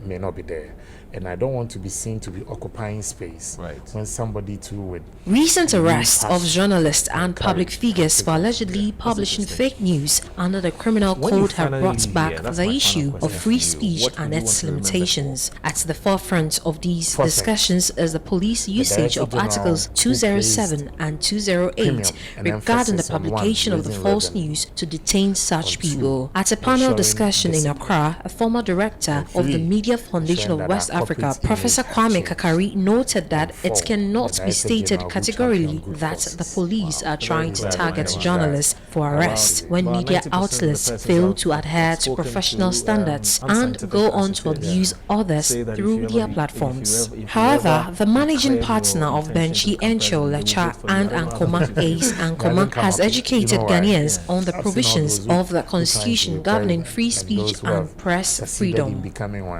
may not be there. And I don't want to be seen to be occupying space when somebody too would. Recent arrests of journalists and public figures for allegedly publishing fake news under the criminal code have brought back the issue of free speech and its limitations. At the forefront of these discussions is the police usage of Articles 207 and 208 regarding the publication of the false news to detain such people. At a panel discussion in Accra, a former director of the Media Foundation of West Africa, Professor Kwame Kakari, noted that it cannot be stated categorically that the police are trying to target journalists for arrest when media outlets fail to adhere to professional standards and go on to abuse others through their platforms. However, the managing partner of Benchi Encho Lecha and Ankoma Ace Ankoma has educated Ghanaians on the provisions of the constitution governing free speech and press freedom.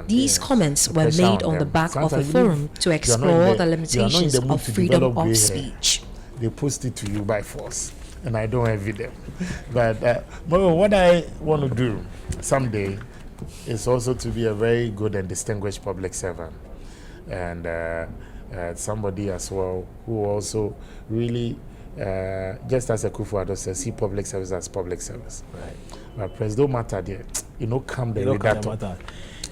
These comments were made on the back of a forum to explore the limitations of freedom of speech. They post it to you by force, and I don't envy them. But what I want to do someday is also to be a very good and distinguished public servant, and somebody as well who also really, just as a Kufuor says, see public service as public service. Right. But President matter there, come the leader.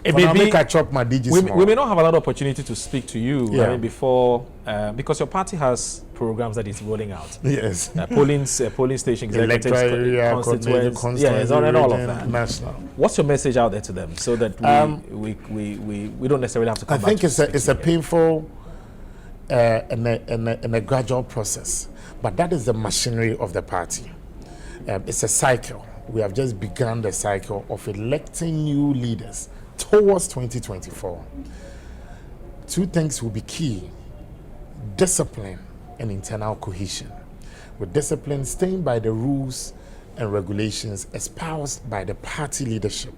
It may be catch up my digits. We may not have a lot of opportunity to speak to you before because your party has programs that is rolling out. Yes. Polling station executives, constituents, and all of that. National. What's your message out there to them so that we don't necessarily have to come back? I think it's a painful and a gradual process, but that is the machinery of the party. It's a cycle. We have just begun the cycle of electing new leaders towards 2024. Two things will be key: discipline and internal cohesion. With discipline, staying by the rules and regulations espoused by the party leadership,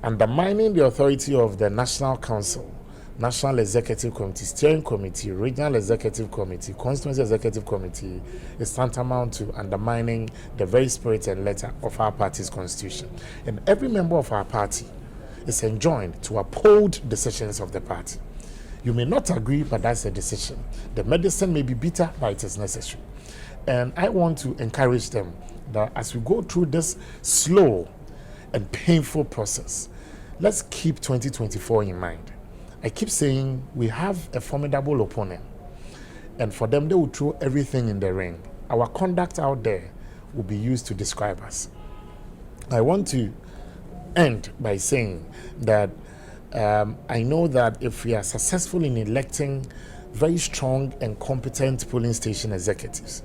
undermining the authority of the National Council, National Executive Committee, Steering Committee, Regional Executive Committee, Constituency Executive Committee is tantamount to undermining the very spirit and letter of our party's constitution. And every member of our party is enjoined to uphold decisions of the party. You may not agree, but that's a decision. The medicine may be bitter, but it is necessary. And I want to encourage them that as we go through this slow and painful process, let's keep 2024 in mind. I keep saying we have a formidable opponent, and for them, they will throw everything in the ring. Our conduct out there will be used to describe us. I want to end by saying that I know that if we are successful in electing very strong and competent polling station executives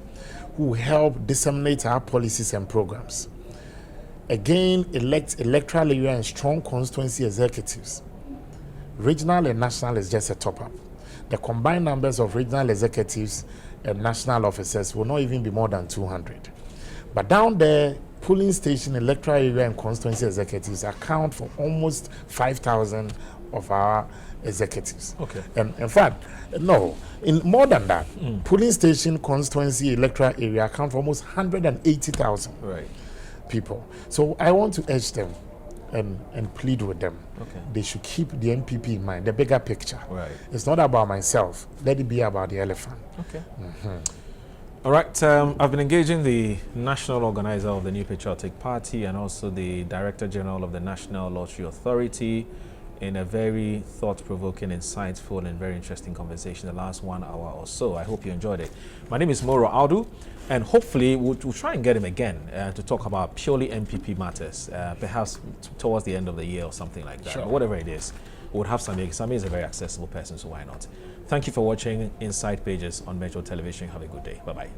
who help disseminate our policies and programs, again, elect electoral area and strong constituency executives, regional and national is just a top-up. The combined numbers of regional executives and national officers will not even be more than 200. But down there, polling station, electoral area, and constituency executives account for almost 5,000 of our executives. Okay. And in fact, no, in more than that, polling station, constituency, electoral area account for almost 180,000 people. So I want to urge them and plead with them. Okay. They should keep the NPP in mind, the bigger picture. Right. It's not about myself. Let it be about the elephant. Okay. All right. I've been engaging the national organizer of the New Patriotic Party and also the Director General of the National Lottery Authority in a very thought-provoking, insightful, and very interesting conversation the last 1 hour or so. I hope you enjoyed it. My name is Moro Audu, and hopefully we'll try and get him again to talk about purely MPP matters, perhaps towards the end of the year or something like that. Sure. Or whatever it is, we'll have Sammy. Sammy is a very accessible person, so why not? Thank you for watching Inside Pages on Metro Television. Have a good day. Bye-bye.